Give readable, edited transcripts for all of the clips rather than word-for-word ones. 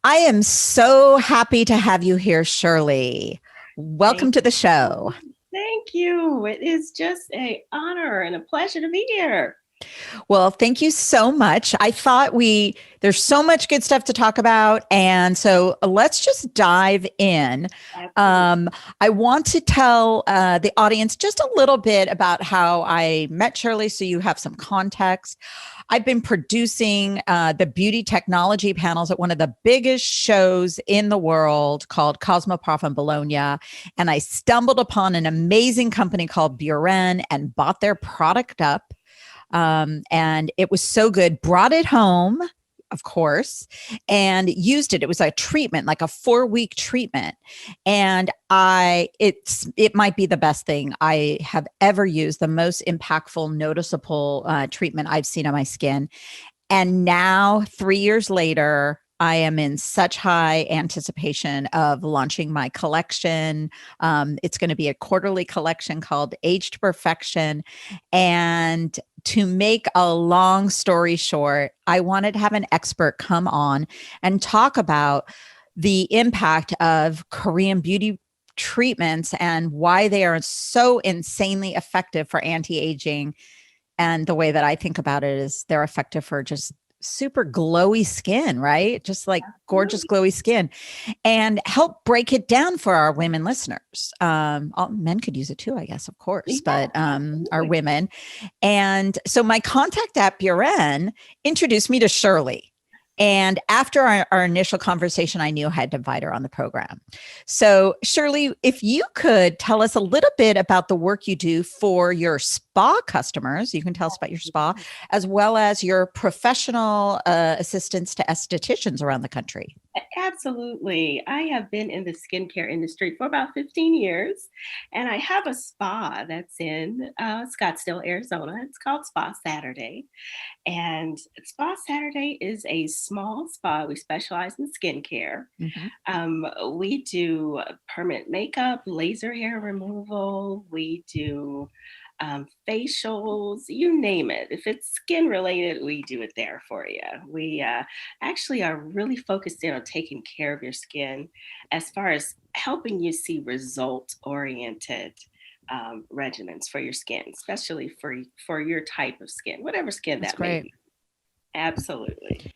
I am so happy to have you here, Shirley. Welcome Thank to the show. thank you. It is just an honor and a pleasure to be here. Well, thank you so much. I thought there's so much good stuff to talk about. And so let's just dive in. Absolutely. I want to tell the audience just a little bit about how I met Shirley so you have some context. I've been producing the beauty technology panels at one of the biggest shows in the world called Cosmoprof in Bologna. And I stumbled upon an amazing company called Beauren and bought their product up. And it was so good, brought it home, of course, and used it. It was a treatment, like a 4-week treatment. And it might be the best thing I have ever used, the most impactful, noticeable treatment I've seen on my skin. And now, 3 years later, I am in such high anticipation of launching my collection. It's going to be a quarterly collection called Age to Perfection. And to make a long story short, I wanted to have an expert come on and talk about the impact of Korean beauty treatments and why they are so insanely effective for anti-aging. And the way that I think about it is they're effective for just super glowy skin, right? Just like gorgeous Absolutely. glowy skin, and help break it down for our women listeners. All, men could use it too, I guess, of course, Yeah, but our absolutely. women. And so my contact at Beauren introduced me to Shirley. And after our initial conversation, I knew I had to invite her on the program. So, Shirley, if you could tell us a little bit about the work you do for your spa customers, you can tell us about your spa, as well as your professional assistants to estheticians around the country. Absolutely. I have been in the skincare industry for about 15 years, and I have a spa that's in Scottsdale, Arizona. It's called Spa Saturday. And Spa Saturday is a small spa. We specialize in skincare. Mm-hmm. We do permanent makeup, laser hair removal. We do facials, you name it. If it's skin related, we do it there for you. We actually are really focused in on taking care of your skin as far as helping you see result oriented regimens for your skin, especially for your type of skin, whatever skin That's that may great. be. Absolutely.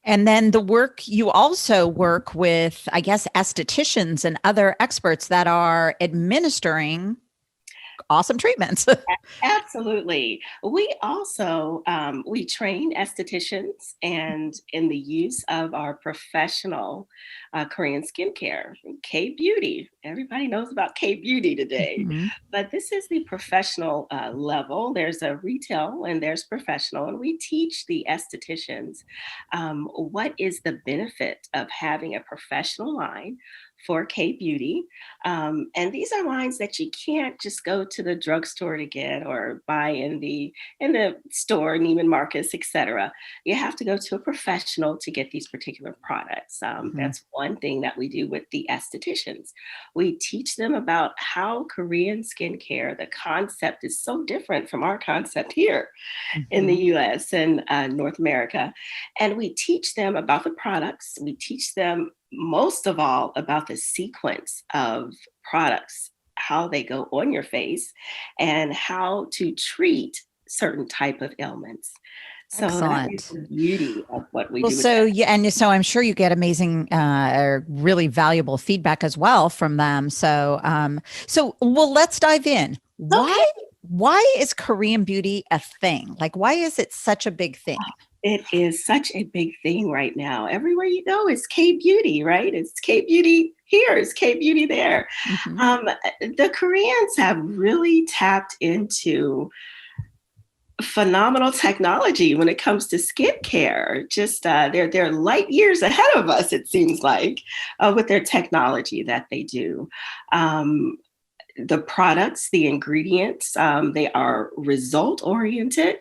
And then the work you also work with, I guess, estheticians and other experts that are administering awesome treatments. Absolutely. We also we train estheticians and in the use of our professional Korean skincare, K Beauty. Everybody knows about K Beauty today, Mhm. but this is the professional level. There's a retail and there's professional, and we teach the estheticians what is the benefit of having a professional line for K Beauty. And these are lines that you can't just go to the drugstore to get or buy in the store, Neiman Marcus, etc. You have to go to a professional to get these particular products. Mhm. That's one thing that we do with the estheticians. We teach them about how Korean skincare, the concept is so different from our concept here in the Mhm. US and North America. And we teach them about the products. We teach them most of all about the sequence of products, how they go on your face, and how to treat certain type of ailments. So that is Excellent. the beauty of what we Well, do with so that. yeah, and so I'm sure you get amazing or really valuable feedback as well from them. So well, let's dive in. Okay. Why is Korean beauty a thing? Like, why is it such a big thing? It is such a big thing right now. Everywhere you go is K beauty, right? It's K beauty here, it's K beauty there. Mhm. The Koreans have really tapped into phenomenal technology when it comes to skincare. Just they're light years ahead of us, it seems like, with their technology that they do. Um, the products, the ingredients, they are result oriented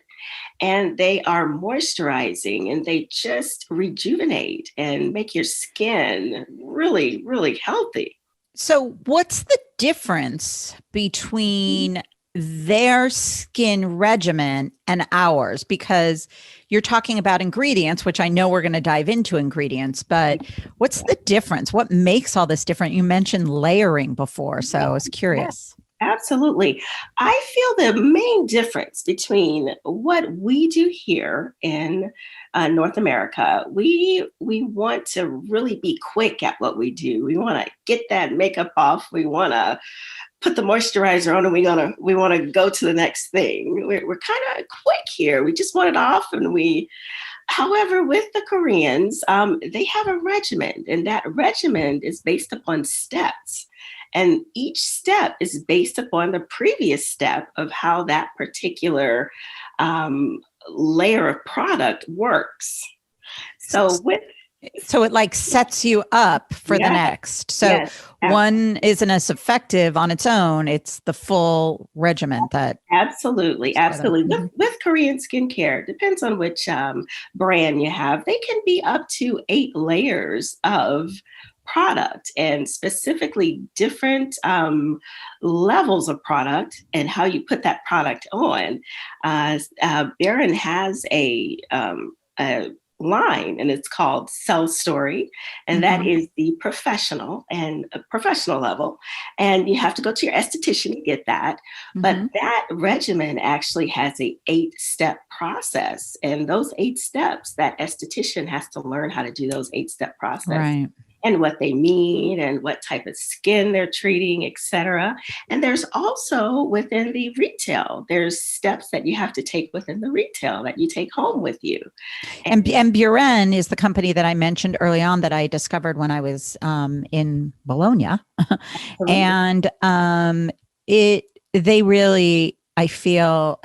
and they are moisturizing and they just rejuvenate and make your skin really, really healthy. So, what's the difference between their skin regimen and ours? Because you're talking about ingredients, which I know we're going to dive into ingredients, but what's the difference? What makes all this different? You mentioned layering before, so I was curious. Absolutely. I feel the main difference between what we do here in North America, we want to really be quick at what we do. We want to get that makeup off. We want to put the moisturizer on, and we want to go to the next thing. We're kind of quick here. We just want it off, and However, with the Koreans, they have a regimen, and that regimen is based upon steps. And each step is based upon the previous step of how that particular layer of product works. So it like sets you up for the next. So one isn't as effective on its own. It's the full regimen that. Absolutely. With Korean skincare, depends on which brand you have. They can be up to 8 layers of product, and specifically different levels of product and how you put that product on. Beauren has a line, and it's called Cell Story, and that is the professional level, and you have to go to your esthetician to get that. But that regimen actually has a 8-step process, and those 8 steps, that esthetician has to learn how to do those 8-step process. Right. And what they mean and what type of skin they're treating, etc. And there's also within the retail, there's steps that you have to take within the retail that you take home with you. And Beauren is the company that I mentioned early on that I discovered when I was in Bologna. And they really, I feel,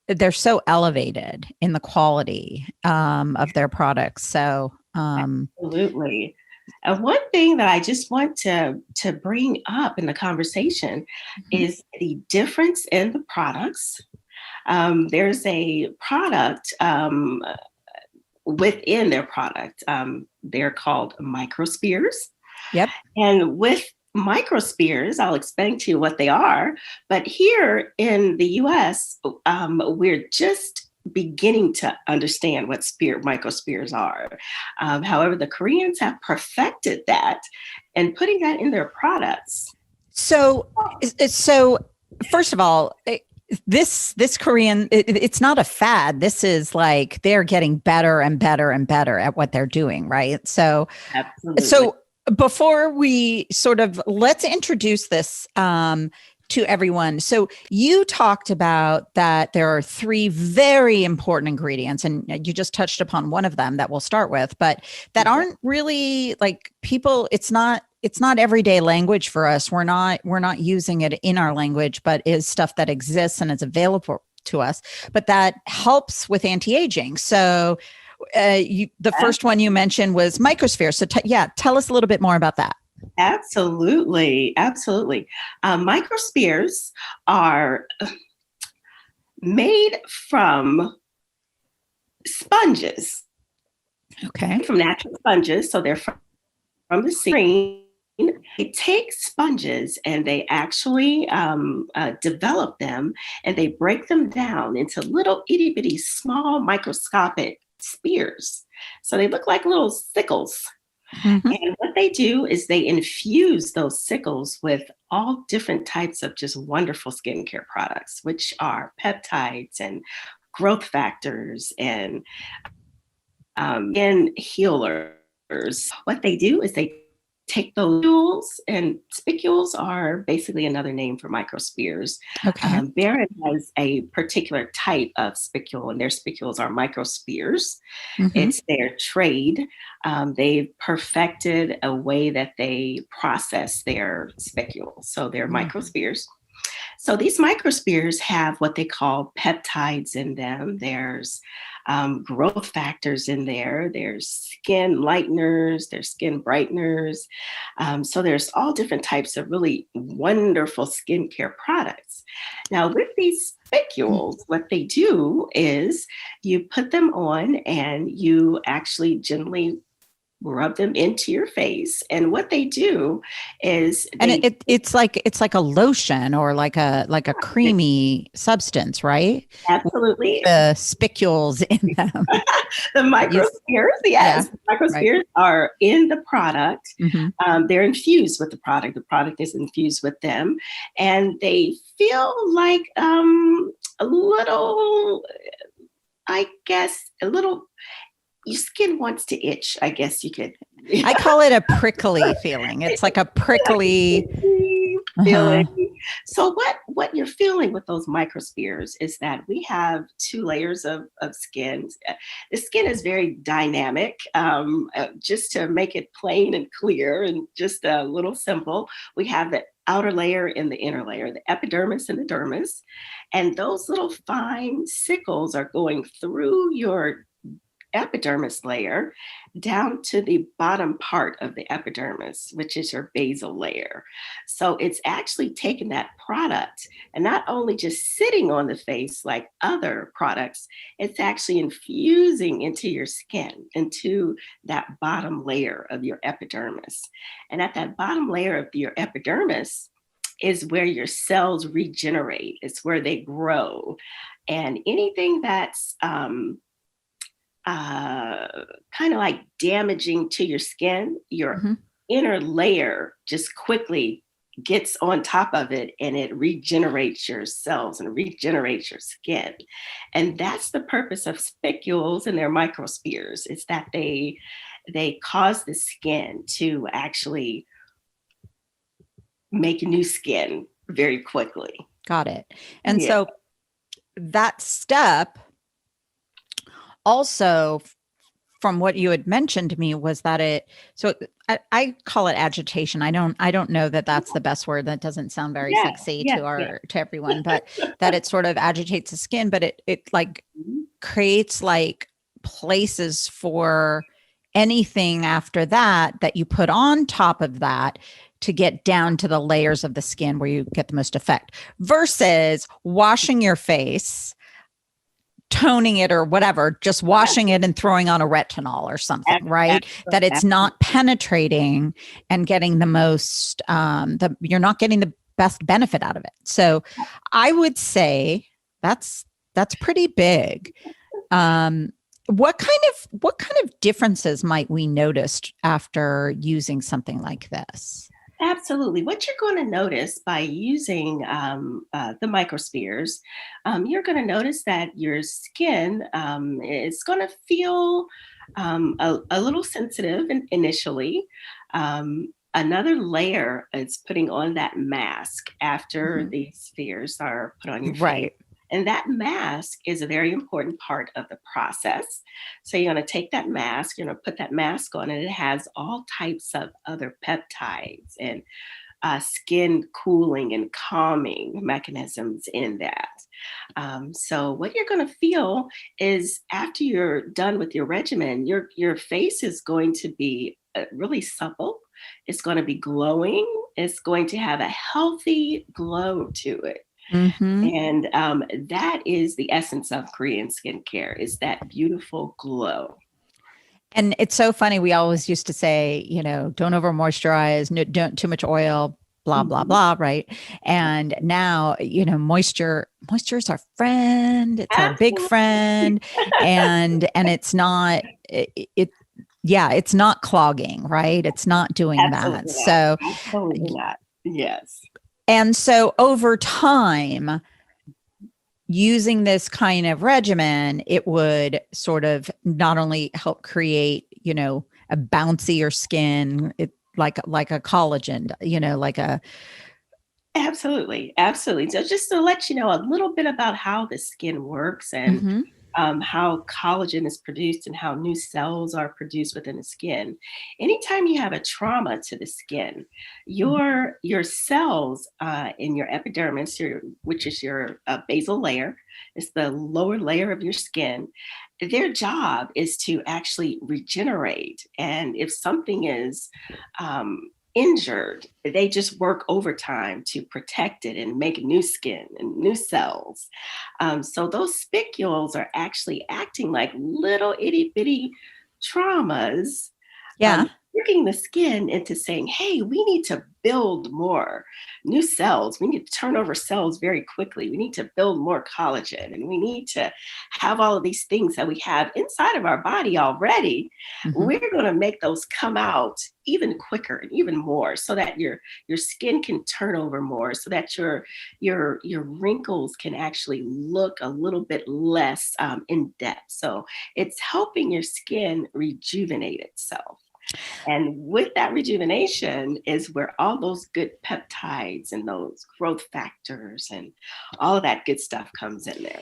they're so elevated in the quality of their products. So absolutely. And one thing that I just want to bring up in the conversation is the difference in the products. There's a product within their product. They're called microspheres. Yep. And with microspheres, I'll explain to you what they are. But here in the US, we're just beginning to understand what microspheres are. However, the Koreans have perfected that and putting that in their products. So first of all, this Korean, it's not a fad. This is like they're getting better and better and better at what they're doing, right? So, absolutely. So before we let's introduce this to everyone. So you talked about that there are 3 very important ingredients, and you just touched upon one of them that we'll start with, but that aren't really like people, it's not everyday language for us. We're not using it in our language, but is stuff that exists and is available to us, but that helps with anti-aging. So the first one you mentioned was microspheres. So tell us a little bit more about that. Absolutely. Microspheres are made from sponges. Okay. From natural sponges. So they're from the sea. They take sponges and they actually develop them, and they break them down into little itty bitty small microscopic spheres. So they look like little sickles. And what they do is they infuse those sickles with all different types of just wonderful skincare products, which are peptides and growth factors and healers. What they do is they take those specules, and specules are basically another name for microspheres. Okay. Beauren has a particular type of specule, and their specules are microspheres. It's their trade. They've perfected a way that they process their specules. So they're microspheres. So these microspheres have what they call peptides in them. There's growth factors in there. There's skin lighteners. There's skin brighteners. So there's all different types of really wonderful skincare products. Now with these specules, what they do is you put them on and you actually gently rub them into your face. And what they do is And it's like a lotion or like a creamy substance, right? With absolutely the spicules in them. the You, microspheres, yeah, yes, the right. microspheres are in the product. Mm-hmm. They're infused with the product. The product is infused with them, and they feel like a little, I guess, a little. Your skin wants to itch. I guess you could. I call it a prickly feeling. It's like a prickly Feeling. uh-huh. So what you're feeling with those microspheres is that we have two layers of skin. The skin is very dynamic. Just to make it plain and clear and just a little simple, we have the outer layer and the inner layer, the epidermis and the dermis. And those little fine sickles are going through your epidermis layer down to the bottom part of the epidermis, which is your basal layer. So it's actually taking that product and not only just sitting on the face like other products, it's actually infusing into your skin, into that bottom layer of your epidermis. And at that bottom layer of your epidermis is where your cells regenerate, it's where they grow. And anything that's kind of like damaging to your skin, your Mm-hmm. inner layer just quickly gets on top of it and it regenerates your cells and regenerates your skin. And that's the purpose of spicules and their microspheres, is that they cause the skin to actually make new skin very quickly. Got it. And Yeah. so that step also, from what you had mentioned to me, was that I call it agitation. I don't know that that's the best word. That doesn't sound very Yeah, sexy yeah, to everyone, but that it sort of agitates the skin, but it like creates like places for anything after that you put on top of that to get down to the layers of the skin where you get the most effect, versus washing your face, toning it or whatever, just washing it and throwing on a retinol or something, right? That it's not penetrating and getting the most, you're not getting the best benefit out of it. So I would say that's pretty big. What kind of differences might we notice after using something like this? Absolutely. What you're going to notice by using the microspheres, you're going to notice that your skin is going to feel a little sensitive initially. Another layer is putting on that mask after these spheres are put on your face. Right. And that mask is a very important part of the process. So you're going to take that mask, you're going to put that mask on, and it has all types of other peptides and skin cooling and calming mechanisms in that. So what you're going to feel is after you're done with your regimen, your face is going to be really supple. It's going to be glowing. It's going to have a healthy glow to it. Mm-hmm. And that is the essence of Korean skincare, is that beautiful glow. And it's so funny. We always used to say, don't over moisturize, no, don't too much oil, blah, blah, blah. Right. And now, moisture is our friend. It's our big friend. And it's not, it's not clogging, right? It's not doing that. Not. So absolutely not. Yes. And so over time, using this kind of regimen, it would sort of not only help create, a bouncier skin, like a collagen, like a. Absolutely. Absolutely. So just to let you know a little bit about how the skin works and how collagen is produced and how new cells are produced within the skin. Anytime you have a trauma to the skin, your cells in your epidermis, which is your basal layer, it's the lower layer of your skin. Their job is to actually regenerate. And if something is injured, they just work overtime to protect it and make new skin and new cells. So those spicules are actually acting like little itty bitty traumas Yeah. Tricking the skin into saying, hey, we need to build more new cells. We need to turn over cells very quickly. We need to build more collagen, and we need to have all of these things that we have inside of our body already. Mm-hmm. We're going to make those come out even quicker and even more, so that your skin can turn over more, so that your wrinkles can actually look a little bit less in depth. So it's helping your skin rejuvenate itself. And with that rejuvenation is where all those good peptides and those growth factors and all of that good stuff comes in there.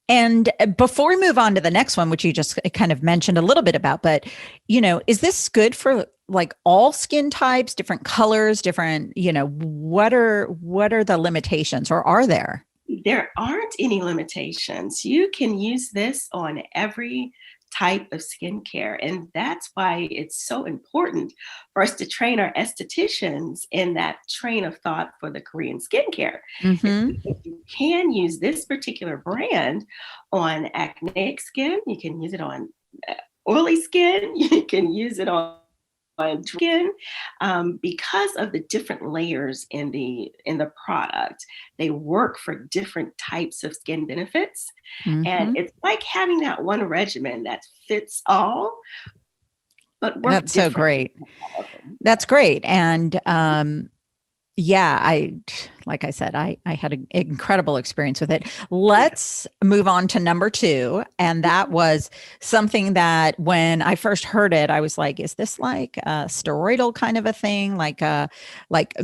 And before we move on to the next one, which you just kind of mentioned a little bit about, but, is this good for like all skin types, different colors, different, what are the limitations, or are there? There aren't any limitations. You can use this on every type of skincare. And that's why it's so important for us to train our estheticians in that train of thought for the Korean skincare. Mm-hmm. You can use this particular brand on acneic skin. You can use it on oily skin. You can use it on skin, because of the different layers in the product. They work for different types of skin benefits. Mm-hmm. And it's like having that one regimen that fits all, but works. That's so great. That's great. And yeah, like I said, I had an incredible experience with it. Let's move on to number 2. And that was something that when I first heard it, I was like, is this like a steroidal kind of a thing? Like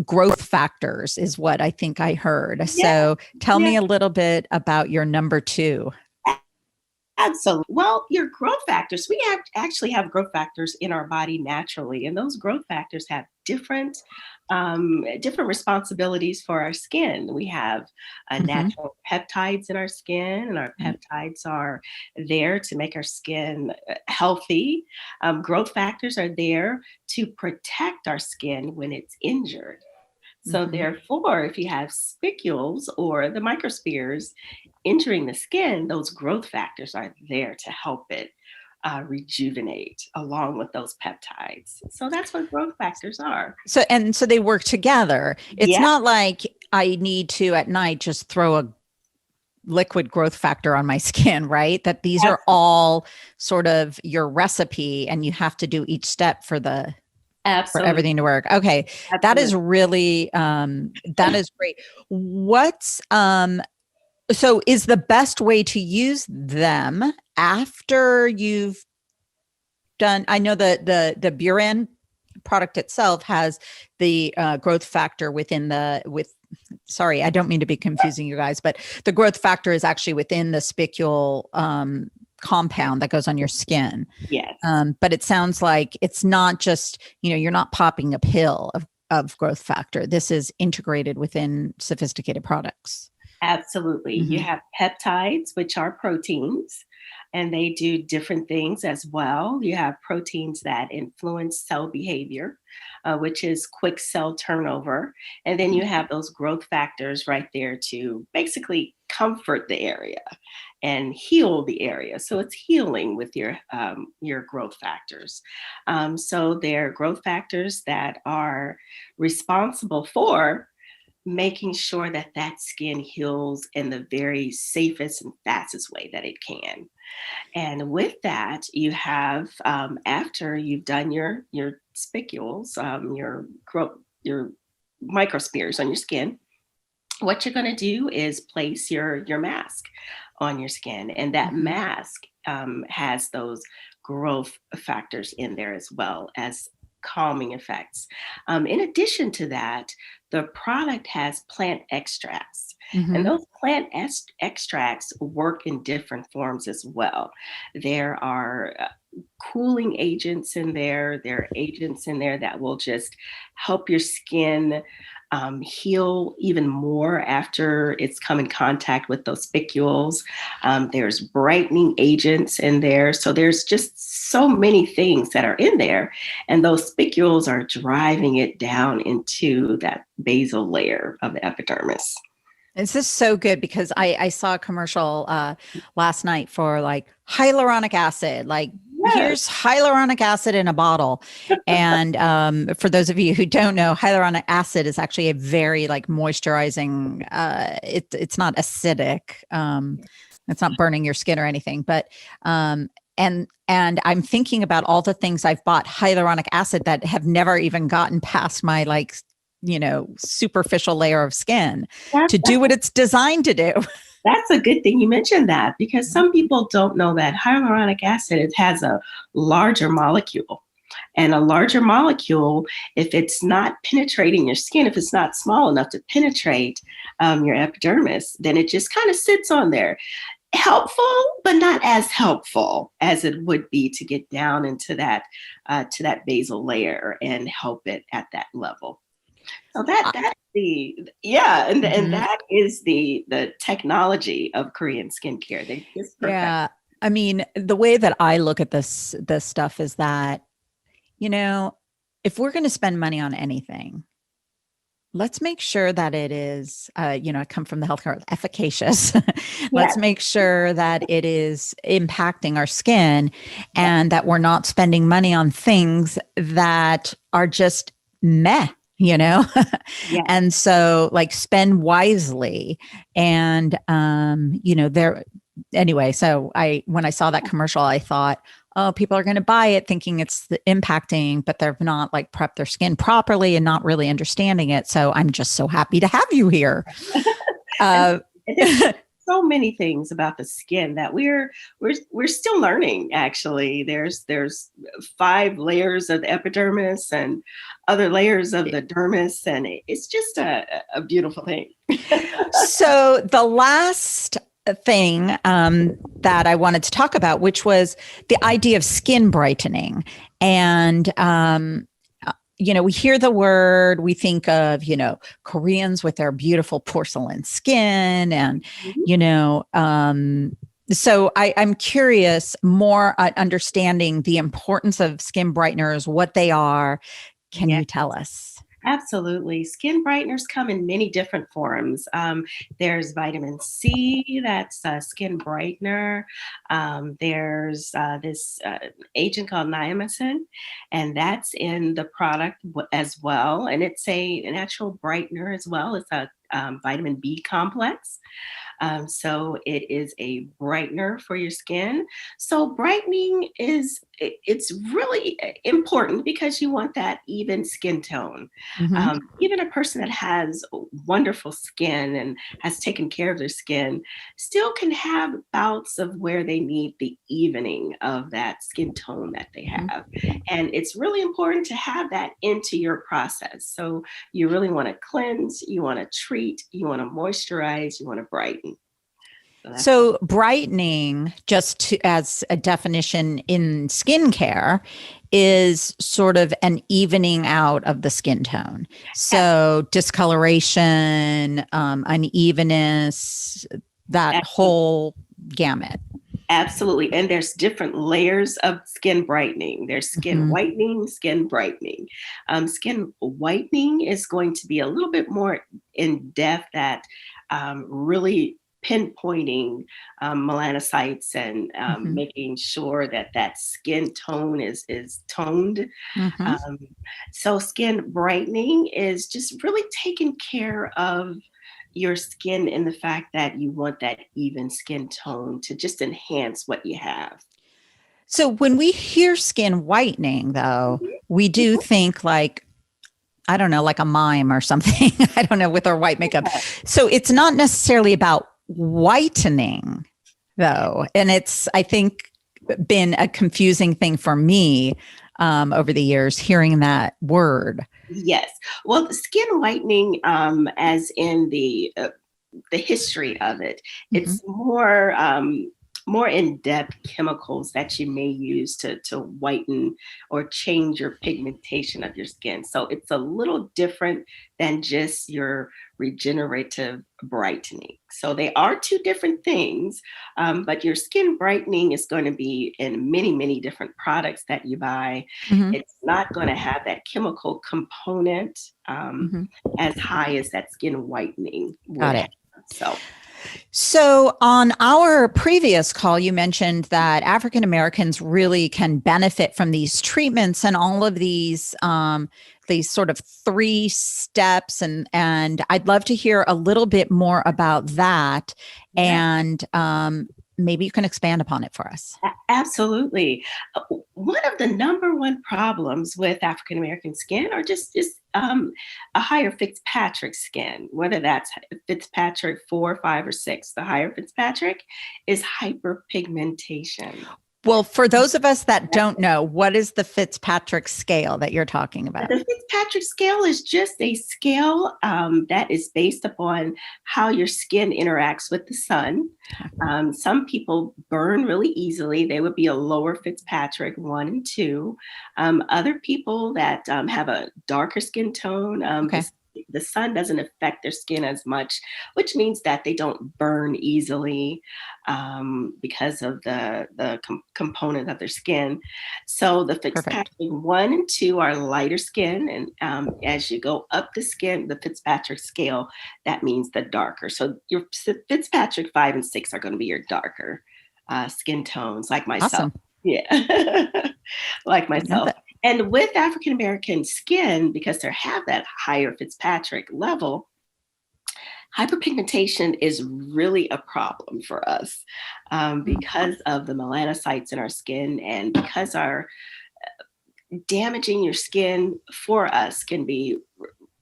growth factors is what I think I heard. Yeah. So tell me a little bit about your number 2. Absolutely. Well, your growth factors, we actually have growth factors in our body naturally, and those growth factors have different responsibilities for our skin. We have natural peptides in our skin, and our peptides are there to make our skin healthy. Growth factors are there to protect our skin when it's injured. So therefore, if you have spicules or the microspheres injuring the skin, those growth factors are there to help it rejuvenate along with those peptides. So that's what growth factors are. So they work together. It's not like I need to at night just throw a liquid growth factor on my skin, right? That these are all sort of your recipe, and you have to do each step for everything to work. Okay. Absolutely. That is really, that is great. So is the best way to use them after you've done, I know that the Beauren product itself has the growth factor sorry, I don't mean to be confusing you guys, but the growth factor is actually within the spicule compound that goes on your skin. Yes. But it sounds like it's not just, you're not popping a pill of growth factor. This is integrated within sophisticated products. Absolutely. You have peptides, which are proteins, and they do different things as well. You have proteins that influence cell behavior, which is quick cell turnover. And then you have those growth factors right there to basically comfort the area and heal the area. So it's healing with your growth factors. So they're growth factors that are responsible for making sure that skin heals in the very safest and fastest way that it can. And with that, you have, after you've done your spicules, your microspheres on your skin, what you're going to do is place your mask on your skin. And that mask has those growth factors in there as well as calming effects. In addition to that, the product has plant extracts, and those plant extracts work in different forms as well. There are cooling agents in there. There are agents in there that will just help your skin heal even more after it's come in contact with those spicules. There's brightening agents in there. So there's just so many things that are in there. And those spicules are driving it down into that basal layer of the epidermis. This is so good because I saw a commercial last night for like hyaluronic acid, like here's hyaluronic acid in a bottle. And for those of you who don't know, hyaluronic acid is actually a very like moisturizing, it's not acidic. It's not burning your skin or anything, but and I'm thinking about all the things I've bought hyaluronic acid that have never even gotten past my like, superficial layer of skin to do what it's designed to do. That's a good thing you mentioned that, because some people don't know that hyaluronic acid, it has a larger molecule. And a larger molecule, if it's not penetrating your skin, if it's not small enough to penetrate your epidermis, then it just kind of sits on there. Helpful, but not as helpful as it would be to get down into that basal layer and help it at that level. So that's and that is the technology of Korean skincare. They just perfect. Yeah, I mean, the way that I look at this stuff is that, if we're going to spend money on anything, let's make sure that it is, I come from the healthcare, efficacious. Let's make sure that it is impacting our skin and that we're not spending money on things that are just meh. And so like spend wisely and, anyway, so when I saw that commercial, I thought, oh, people are going to buy it thinking it's impacting, but they've not like prepped their skin properly and not really understanding it. So I'm just so happy to have you here. So many things about the skin that we're still learning. Actually, there's 5 layers of the epidermis and other layers of the dermis, and it's just a beautiful thing. So the last thing that I wanted to talk about, which was the idea of skin brightening. And we hear the word, we think of, Koreans with their beautiful porcelain skin and, so I'm curious more at understanding the importance of skin brighteners, what they are. Can you tell us? Absolutely. Skin brighteners come in many different forms. There's vitamin C, that's a skin brightener. There's this agent called niacin, and that's in the product as well. And it's a natural brightener as well. It's a vitamin B complex. So it is a brightener for your skin. So brightening it's really important because you want that even skin tone. Even a person that has wonderful skin and has taken care of their skin still can have bouts of where they need the evening of that skin tone that they have. And it's really important to have that into your process. So you really want to cleanse, you want to treat, you want to moisturize, you want to brighten. So brightening, as a definition in skincare, is sort of an evening out of the skin tone. So discoloration, unevenness, that whole gamut. Absolutely. And there's different layers of skin brightening. There's skin whitening, skin brightening. Skin whitening is going to be a little bit more in depth at really pinpointing melanocytes and making sure that skin tone is toned. So skin brightening is just really taking care of your skin in the fact that you want that even skin tone to just enhance what you have. So when we hear skin whitening, though, we do think like, I don't know, like a mime or something. I don't know, with our white makeup. So it's not necessarily about whitening, though. And it's, I think, been a confusing thing for me over the years, hearing that word. Yes. Well, skin whitening, as in the history of it, it's more in-depth chemicals that you may use to whiten or change your pigmentation of your skin. So it's a little different than just your regenerative brightening. So they are 2 different things, but your skin brightening is going to be in many, many different products that you buy. It's not going to have that chemical component as high as that skin whitening would have. So So, on our previous call, you mentioned that African Americans really can benefit from these treatments and all of these sort of 3 steps, and I'd love to hear a little bit more about that, Yeah. and maybe you can expand upon it for us. Absolutely. One of the number one problems with African American skin are just a higher Fitzpatrick skin, whether that's Fitzpatrick 4, 5, or 6. The higher Fitzpatrick is hyperpigmentation. Well, for those of us that don't know, what is the Fitzpatrick scale that you're talking about? The Fitzpatrick scale is just a scale that is based upon how your skin interacts with the sun. Some people burn really easily. They would be a lower Fitzpatrick 1 and 2. Other people that have a darker skin tone, Okay. the sun doesn't affect their skin as much, which means that they don't burn easily because of the component of their skin. So the Perfect. Fitzpatrick 1 and 2 are lighter skin, and as you go up the skin, the Fitzpatrick scale, that means the darker. So your Fitzpatrick 5 and 6 are going to be your darker skin tones, like myself. Awesome. Yeah, like Didn't know myself. that. And with African American skin, because they have that higher Fitzpatrick level, hyperpigmentation is really a problem for us because of the melanocytes in our skin, and because our damaging your skin for us can be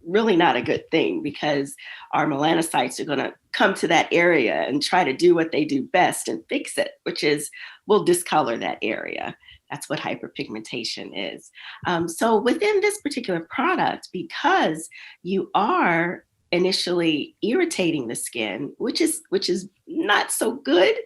really not a good thing, because our melanocytes are going to come to that area and try to do what they do best and fix it, which is we'll discolor that area. That's what hyperpigmentation is. So within this particular product, because you are initially irritating the skin, which is not so good,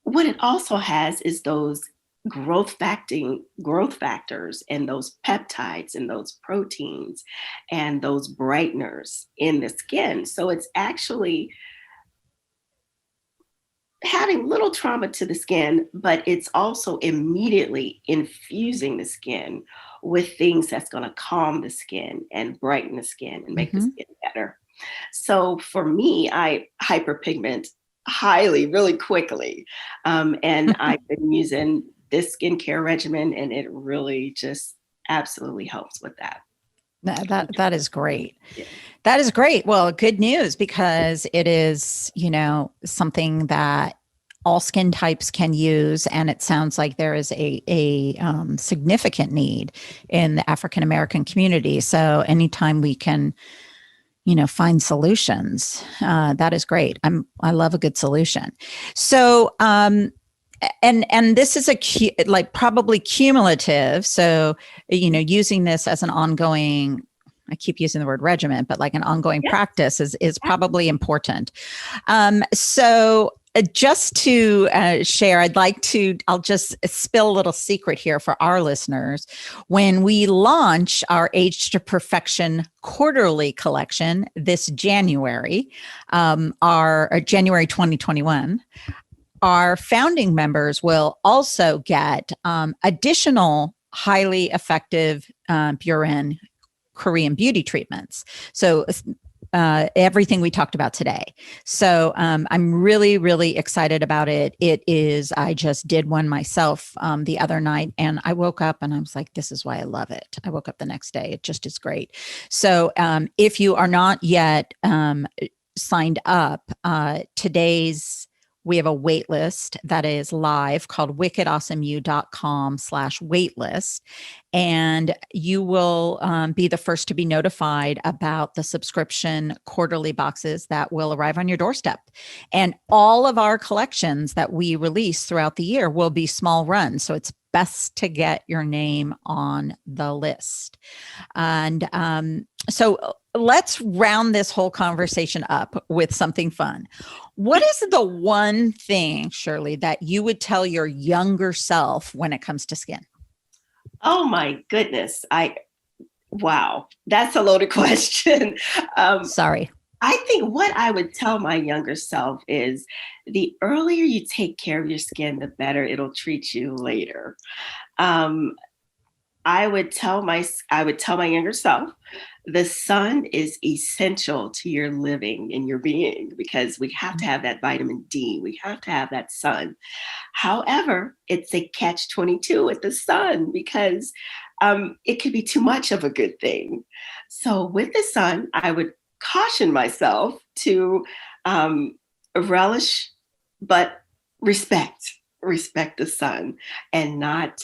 what it also has is those growth factors and those peptides and those proteins and those brighteners in the skin. So it's actually having little trauma to the skin, but it's also immediately infusing the skin with things that's going to calm the skin and brighten the skin and make the skin better. So for me, I hyperpigment highly, really quickly. And I've been using this skincare regimen, and it really just absolutely helps with that. That is great. Yeah. That is great. Well, good news, because it is, something that all skin types can use, and it sounds like there is a significant need in the African American community. So anytime we can, find solutions, that is great. I love a good solution. So, and this is probably cumulative. So, using this as an ongoing, I keep using the word regimen, but like an ongoing practice is probably important. So just to share, I'll just spill a little secret here for our listeners. When we launch our Age to Perfection quarterly collection this January, our January 2021, our founding members will also get additional highly effective Beauren Korean beauty treatments. So everything we talked about today. So I'm really, really excited about it. I just did one myself the other night, and I woke up and I was like, this is why I love it. I woke up the next day. It just is great. So if you are not yet signed up, we have a wait list that is live called wickedawesomeyou.com/waitlist. And you will be the first to be notified about the subscription quarterly boxes that will arrive on your doorstep. And all of our collections that we release throughout the year will be small runs. So it's best to get your name on the list. And so let's round this whole conversation up with something fun. What is the one thing, Shirley, that you would tell your younger self when it comes to skin? Oh my goodness. Wow, that's a loaded question. Sorry. I think what I would tell my younger self is the earlier you take care of your skin, the better it'll treat you later. I would tell my younger self, the sun is essential to your living and your being because we have to have that vitamin D. We have to have that sun. However, it's a catch-22 with the sun because it could be too much of a good thing. So with the sun, I would caution myself to relish, but respect the sun and not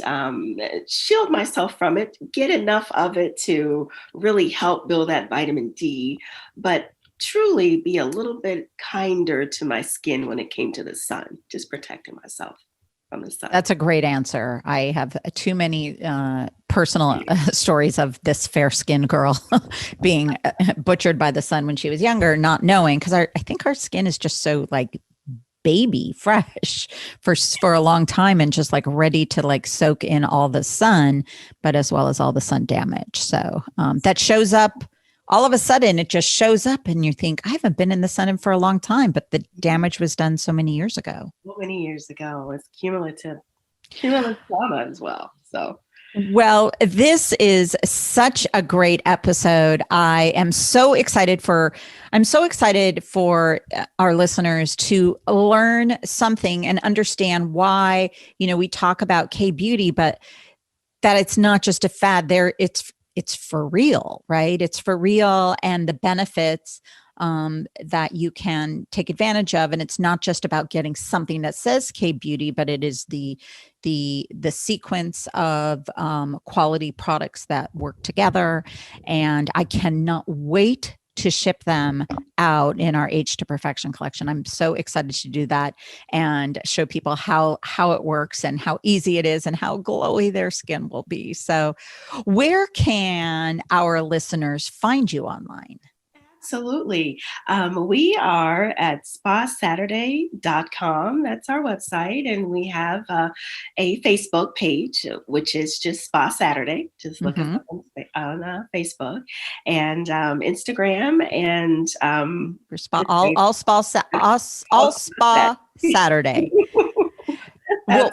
shield myself from it, get enough of it to really help build that vitamin D, but truly be a little bit kinder to my skin when it came to the sun, just protecting myself from the sun. That's a great answer. I have too many personal stories of this fair skinned girl being butchered by the sun when she was younger, not knowing, because I think our skin is just so like baby fresh for a long time and just like ready to like soak in all the sun, but as well as all the sun damage. So that shows up all of a sudden. It just shows up and you think, I haven't been in the sun for a long time, but the damage was done so many years ago. So many years ago. It's cumulative trauma as well. So well, this is such a great episode. I'm so excited for our listeners to learn something and understand why, we talk about K-beauty, but that it's not just a fad there. It's for real, right? It's for real, and the benefits that you can take advantage of. And it's not just about getting something that says K-beauty, but it is the sequence of quality products that work together. And I cannot wait to ship them out in our Age to Perfection collection. I'm so excited to do that and show people how it works and how easy it is and how glowy their skin will be. So where can our listeners find you online? Absolutely. We are at spasaturday.com. That's our website. And we have a Facebook page, which is just Spa Saturday. Just look us up on Facebook and Instagram and all spa Saturday. Well,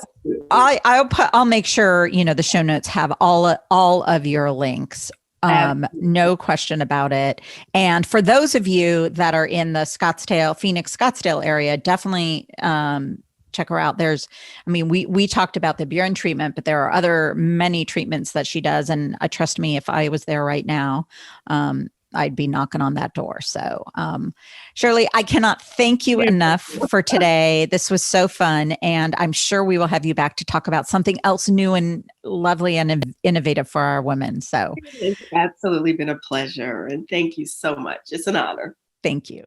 I'll make sure, the show notes have all of your links. No question about it. And for those of you that are in the Phoenix, Scottsdale area, definitely check her out. We talked about the Beauren treatment, but there are many treatments that she does. And trust me, if I was there right now, I'd be knocking on that door. So, Shirley, I cannot thank you enough for today. This was so fun. And I'm sure we will have you back to talk about something else new and lovely and innovative for our women. So it's absolutely been a pleasure. And thank you so much. It's an honor. Thank you.